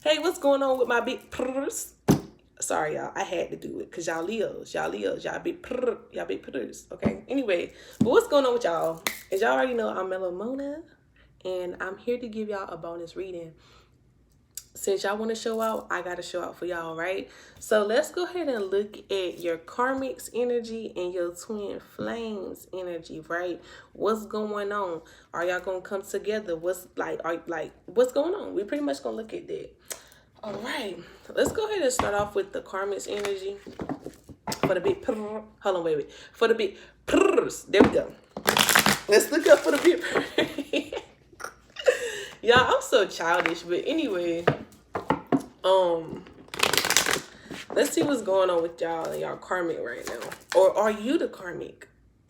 Hey, what's going on with my big purrs? Sorry, y'all. I had to do it because y'all Leos. Y'all big y'all big purrs. Okay. Anyway, but what's going on with y'all? As y'all already know, I'm HttpMonaa, and I'm here to give y'all a bonus reading. Since y'all want to show out, I got to show out for y'all, right? So let's go ahead and look at your karmic's energy and your twin flames energy, right? What's going on? Are y'all going to come together? What's going on? We pretty much going to look at that. All right, let's go ahead and start off with the karmic's energy for the big hold on, wait. For the big there we go. Let's look up for the big Y'all, I'm so childish, but anyway, let's see what's going on with y'all and y'all karmic right now. Or are you the karmic?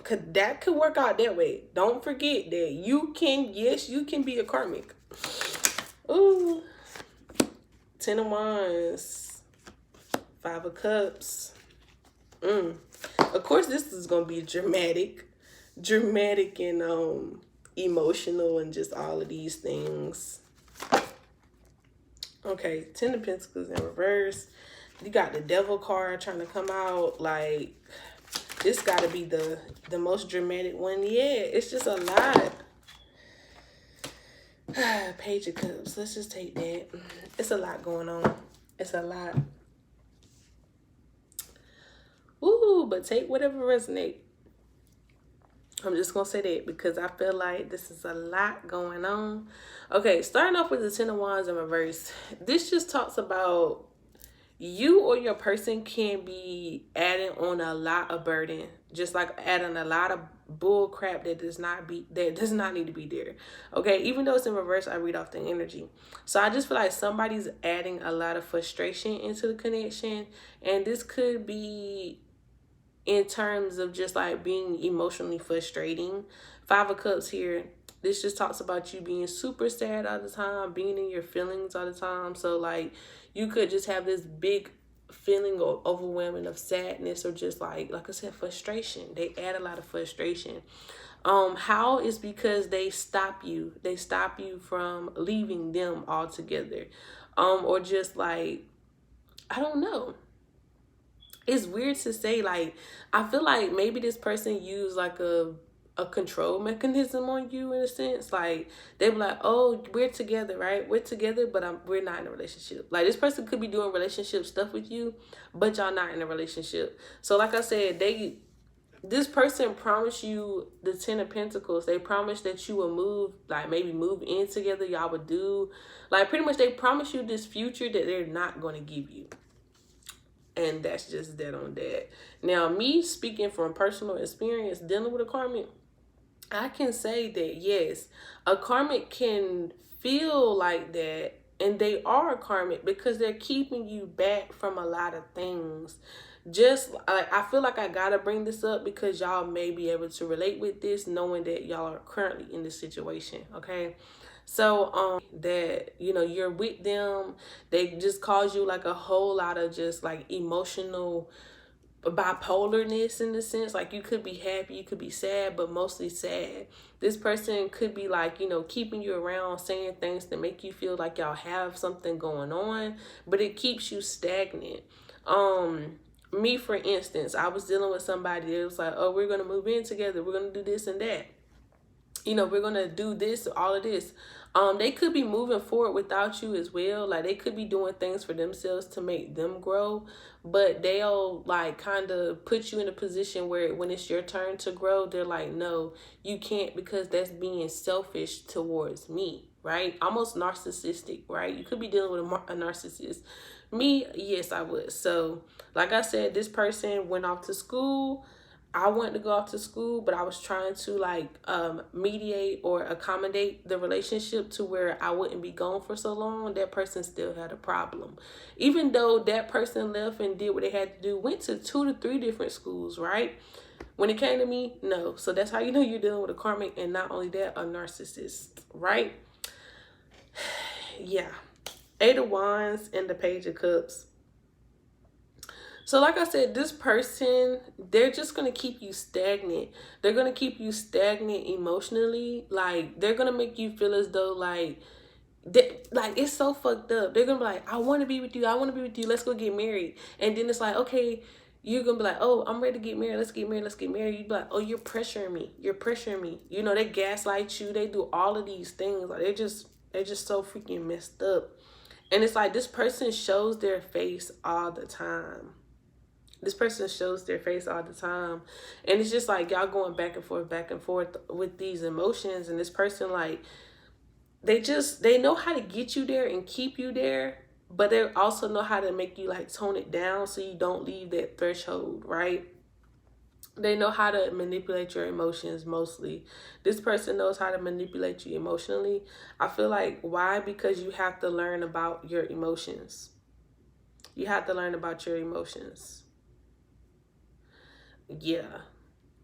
That could work out that way. Don't forget that you can be a karmic. Ooh. 10 of Wands. 5 of Cups. Of course, this is going to be dramatic and emotional and just all of these things. Okay, 10 of Pentacles in reverse. You got the Devil card trying to come out. Like, this got to be the most dramatic one. Yeah, it's just a lot. Page of Cups. Let's just take that. It's a lot going on. It's a lot. Ooh, but take whatever resonate. I'm just going to say that because I feel like this is a lot going on. Okay, starting off with the 10 of Wands in reverse. This just talks about you or your person can be adding on a lot of burden. Just like adding a lot of bull crap that does not need to be there. Okay, even though it's in reverse, I read off the energy. So I just feel like somebody's adding a lot of frustration into the connection. And this could be in terms of just like being emotionally frustrating. 5 of Cups here. This just talks about you being super sad all the time, being in your feelings all the time. So like you could just have this big feeling or overwhelming of sadness or just like I said, frustration. They add a lot of frustration. How is because they stop you. They stop you from leaving them altogether. Or just like, I don't know. It's weird to say, like, I feel like maybe this person used like a control mechanism on you in a sense. Like they were like, oh, we're together, right? We're together, but we're not in a relationship. Like this person could be doing relationship stuff with you, but y'all not in a relationship. So like I said, this person promised you the 10 of Pentacles. They promised that you will move, like maybe move in together. Y'all would do, like pretty much they promised you this future that they're not going to give you. And that's just that on that. Now, me speaking from personal experience dealing with a karmic, I can say that yes, a karmic can feel like that, and they are a karmic because they're keeping you back from a lot of things. Just like I feel like I gotta bring this up because y'all may be able to relate with this, knowing that y'all are currently in this situation. Okay. So that you're with them, they just cause you like a whole lot of just like emotional bipolarness in the sense. Like you could be happy, you could be sad, but mostly sad. This person could be like keeping you around, saying things to make you feel like y'all have something going on, but it keeps you stagnant. Me, for instance, I was dealing with somebody that was like, oh, we're gonna move in together, we're gonna do this and that, we're gonna do this, all of this. They could be moving forward without you as well. Like they could be doing things for themselves to make them grow, but they'll like kind of put you in a position where when it's your turn to grow, they're like, no, you can't, because that's being selfish towards me, right? Almost narcissistic, right? You could be dealing with a narcissist. Me, yes, I would. So like I said, this person went off to school. I wanted to go off to school, but I was trying to like mediate or accommodate the relationship to where I wouldn't be gone for so long. That person still had a problem. Even though that person left and did what they had to do, went to 2 to 3 different schools, right? When it came to me, no. So that's how you know you're dealing with a karmic, and not only that, a narcissist, right? Yeah. 8 of Wands and the Page of Cups. So like I said, this person, they're just going to keep you stagnant. They're going to keep you stagnant emotionally. Like they're going to make you feel as though like like, it's so fucked up. They're gonna be like, I want to be with you. I want to be with you. Let's go get married. And then it's like, okay, you're gonna be like, oh, I'm ready to get married. Let's get married. Let's get married. You be like, oh, you're pressuring me. You're pressuring me. You know, they gaslight you. They do all of these things. Like, they're just so freaking messed up. And it's like, this person shows their face all the time. This person shows their face all the time. And it's just like, y'all going back and forth with these emotions. And this person, like, they know how to get you there and keep you there, but they also know how to make you, like, tone it down so you don't leave that threshold, right? They know how to manipulate your emotions mostly. This person knows how to manipulate you emotionally. I feel like, why? Because you have to learn about your emotions. You have to learn about your emotions. Yeah.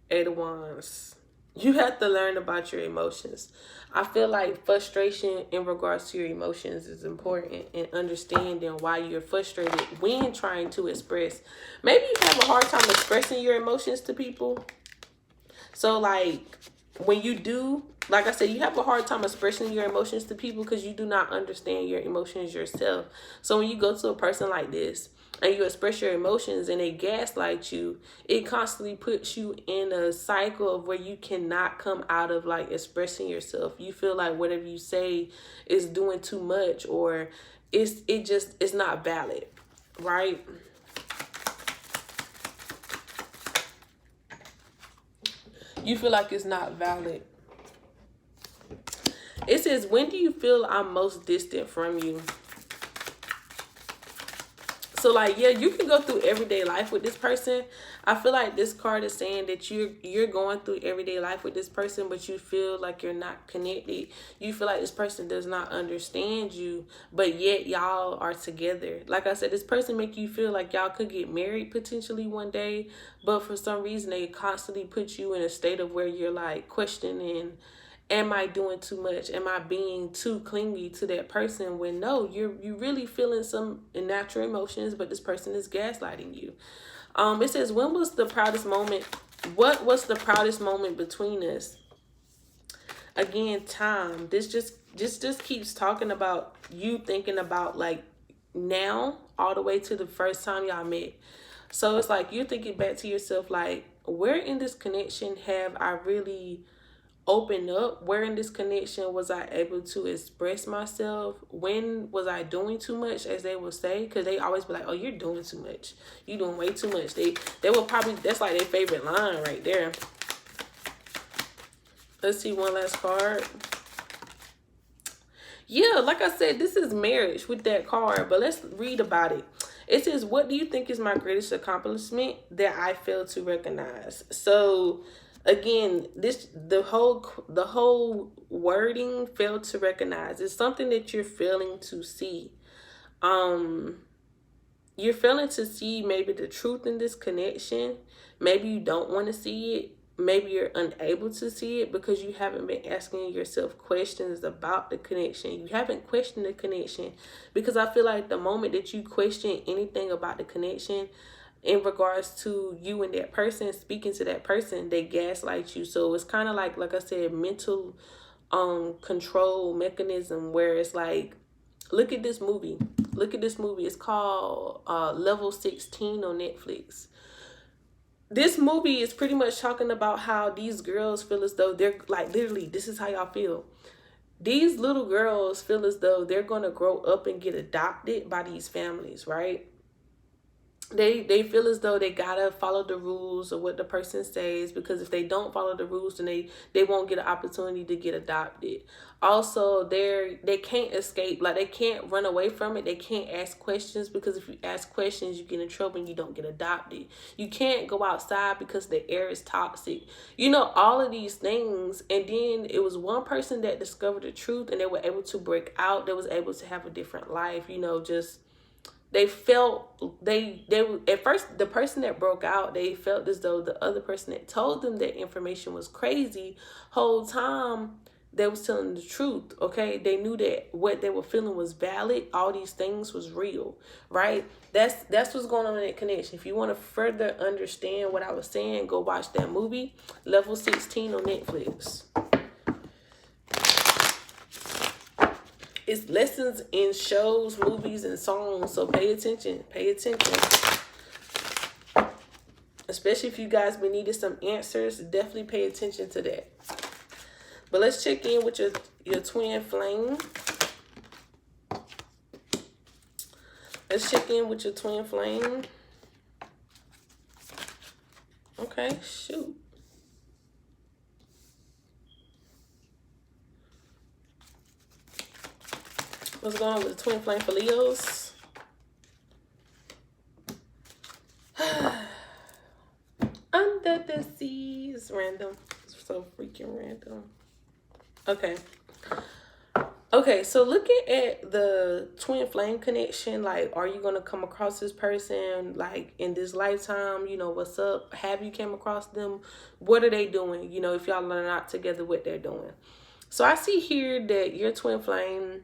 8 of Wands. You have to learn about your emotions. I feel like frustration in regards to your emotions is important, and understanding why you're frustrated when trying to express. Maybe you have a hard time expressing your emotions to people. So, like, when you do, like I said, you have a hard time expressing your emotions to people because you do not understand your emotions yourself. So when you go to a person like this and you express your emotions and they gaslight you, it constantly puts you in a cycle of where you cannot come out of, like, expressing yourself. You feel like whatever you say is doing too much, or it's not valid, right? You feel like it's not valid. It says, when do you feel I'm most distant from you? So, like, yeah, you can go through everyday life with this person. I feel like this card is saying that you're going through everyday life with this person, but you feel like you're not connected. You feel like this person does not understand you, but yet y'all are together. Like I said, this person make you feel like y'all could get married potentially one day, but for some reason they constantly put you in a state of where you're, like, questioning, am I doing too much? Am I being too clingy to that person? When no, you're really feeling some natural emotions, but this person is gaslighting you. It says, when was the proudest moment? What was the proudest moment between us? Again, time. This just keeps talking about you thinking about, like, now all the way to the first time y'all met. So it's like you're thinking back to yourself, like, where in this connection have I really open up? Where in this connection was I able to express myself? When was I doing too much, as they will say? Because they always be like, oh, you're doing too much. You're doing way too much. They will probably, that's like their favorite line right there. Let's see one last card. Yeah, like I said, this is marriage with that card, but let's read about it. It says, what do you think is my greatest accomplishment that I failed to recognize? So again, the whole wording, failed to recognize, is something that you're failing to see. You're failing to see maybe the truth in this connection. Maybe you don't want to see it. Maybe you're unable to see it because you haven't been asking yourself questions about the connection. You haven't questioned the connection, because I feel like the moment that you question anything about the connection in regards to you and that person, speaking to that person, they gaslight you. So it's kind of like I said, mental control mechanism, where it's like, look at this movie. Look at this movie. It's called Level 16 on Netflix. This movie is pretty much talking about how these girls feel as though they're, like, literally, this is how y'all feel. These little girls feel as though they're going to grow up and get adopted by these families, right? They feel as though they gotta follow the rules of what the person says, because if they don't follow the rules, then they won't get an opportunity to get adopted. Also, they can't escape, like, they can't run away from it. They can't ask questions, because if you ask questions, you get in trouble and you don't get adopted. You can't go outside because the air is toxic. You know, all of these things. And then it was one person that discovered the truth, and they were able to break out. They was able to have a different life, you know, just they felt they at first, the person that broke out, they felt as though the other person that told them that information was crazy. Whole time they was telling the truth. Okay, they knew that what they were feeling was valid. All these things was real, right? That's what's going on in that connection. If you want to further understand what I was saying, go watch that movie, Level 16 on Netflix. It's lessons in shows, movies, and songs. So pay attention. Pay attention. Especially if you guys been needing some answers, definitely pay attention to that. But let's check in with your twin flame. Let's check in with your twin flame. Okay, shoot. What's going on with the twin flame for Leos? Under the seas. Random. It's so freaking random. Okay. Okay, so looking at the twin flame connection, like, are you going to come across this person, like, in this lifetime? You know, what's up? Have you came across them? What are they doing? You know, if y'all are not together, what they're doing. So I see here that your twin flame,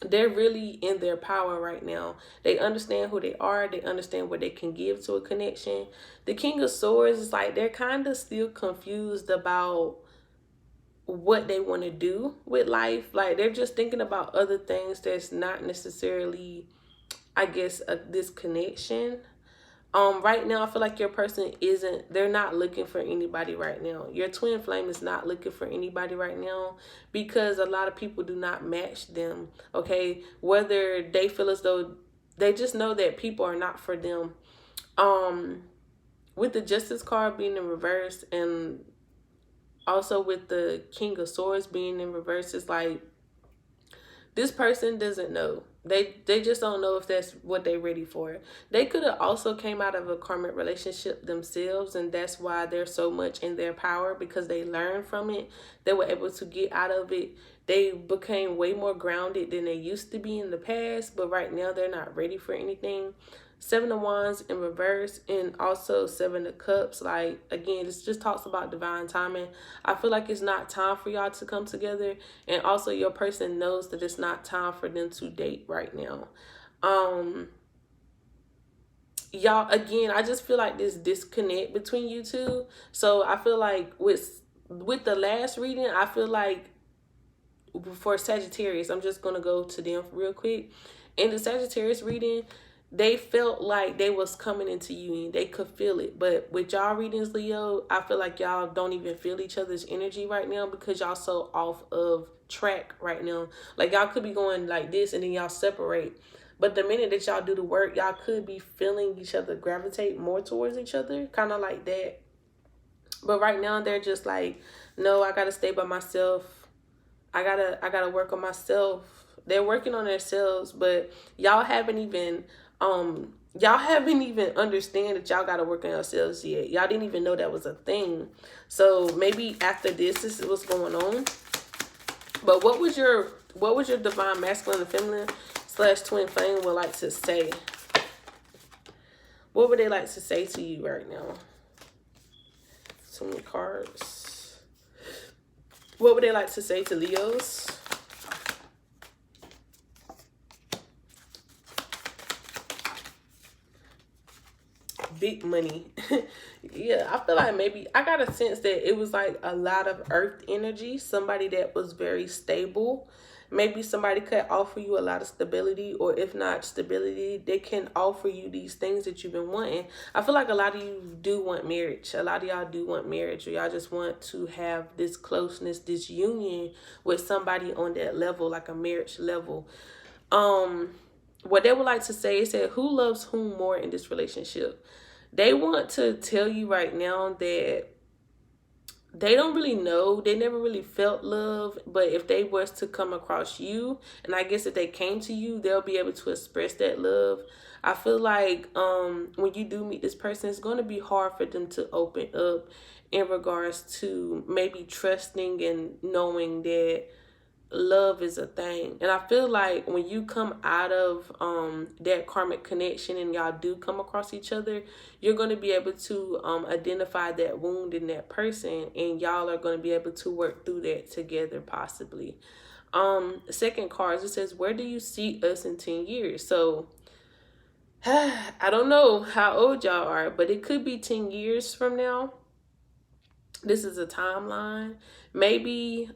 they're really in their power right now. They understand who they are. They understand what they can give to a connection. The King of Swords is like, they're kind of still confused about what they want to do with life. Like, they're just thinking about other things that's not necessarily, I guess, this connection. Right now, I feel like your person they're not looking for anybody right now. Your twin flame is not looking for anybody right now because a lot of people do not match them, okay? Whether they feel as though they just know that people are not for them. With the Justice card being in reverse and also with the King of Swords being in reverse, it's like this person doesn't know. They just don't know if that's what they're ready for. They could have also came out of a karmic relationship themselves, and that's why they're so much in their power, because they learned from it. They were able to get out of it. They became way more grounded than they used to be in the past, but right now they're not ready for anything. 7 of Wands in reverse and also 7 of Cups. Like, again, this just talks about divine timing. I feel like it's not time for y'all to come together. And also your person knows that it's not time for them to date right now. Y'all, again, I just feel like this disconnect between you two. So I feel like with the last reading, I feel like for Sagittarius, I'm just going to go to them real quick. In the Sagittarius reading, they felt like they was coming into union. They could feel it. But with y'all readings, Leo, I feel like y'all don't even feel each other's energy right now because y'all so off of track right now. Like, y'all could be going like this and then y'all separate. But the minute that y'all do the work, y'all could be feeling each other gravitate more towards each other. Kind of like that. But right now, they're just like, no, I got to stay by myself. I gotta work on myself. They're working on themselves, but y'all haven't even understand that y'all gotta work on yourselves yet. Y'all didn't even know that was a thing. So maybe after this is what's going on. But what was your divine masculine and feminine / twin flame would like to say? What would they like to say to you right now? So many cards. What would they like to say to Leos? Big money. Yeah, I feel like maybe I got a sense that it was like a lot of earth energy. Somebody that was very stable. Maybe somebody could offer you a lot of stability, or if not stability, they can offer you these things that you've been wanting. I feel like a lot of you do want marriage. A lot of y'all do want marriage, or y'all just want to have this closeness, this union with somebody on that level, like a marriage level. What they would like to say is that who loves whom more in this relationship? They want to tell you right now that they don't really know. They never really felt love. But if they was to come across you, and I guess if they came to you, they'll be able to express that love. I feel like when you do meet this person, it's going to be hard for them to open up in regards to maybe trusting and knowing that love is a thing. And I feel like when you come out of that karmic connection and y'all do come across each other, you're going to be able to identify that wound in that person, and y'all are going to be able to work through that together possibly. Second card, it says, where do you see us in 10 years? So I don't know how old y'all are, but it could be 10 years from now. This is a timeline. Maybe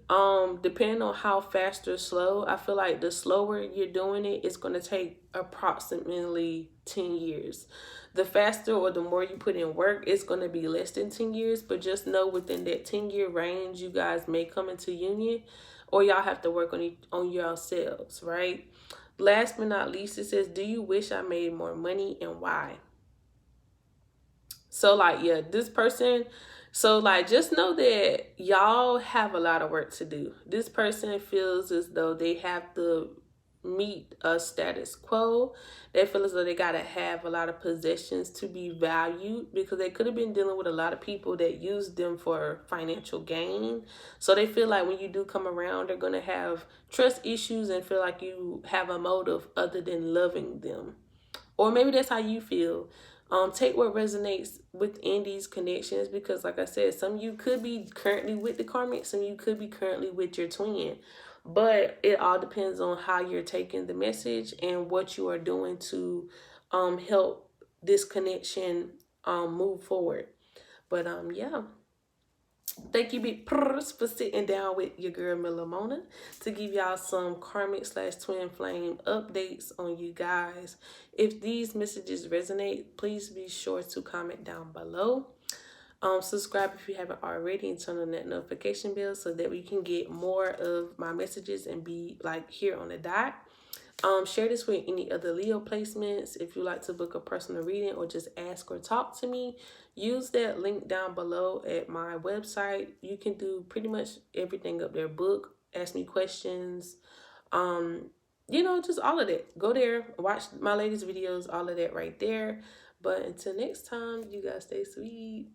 depending on how fast or slow, I feel like the slower you're doing it, it's going to take approximately 10 years. The faster or the more you put in work, it's going to be less than 10 years. But just know within that 10-year range, you guys may come into union, or y'all have to work on yourselves, right? Last but not least, it says, do you wish I made more money, and why? So like, yeah, this person, so like, just know that y'all have a lot of work to do. This person feels as though they have to meet a status quo. They feel as though they gotta have a lot of possessions to be valued, because they could have been dealing with a lot of people that use them for financial gain. So they feel like when you do come around, they're gonna have trust issues and feel like you have a motive other than loving them. Or maybe that's how you feel. Take what resonates within these connections, because like I said, some of you could be currently with the karmic, some of you could be currently with your twin. But it all depends on how you're taking the message and what you are doing to help this connection move forward. But yeah. Thank you, Big Purrs, for sitting down with your girl, HttpMonaa, to give y'all some karmic/twin flame updates on you guys. If these messages resonate, please be sure to comment down below. Subscribe if you haven't already, and turn on that notification bell so that we can get more of my messages and be like here on the dot. Share this with any other Leo placements. If you like to book a personal reading or just ask or talk to me, use that link down below at my website. You can do pretty much everything up there. Book, ask me questions, you know, just all of that. Go there, watch my latest videos, all of that right there. But until next time, you guys stay sweet.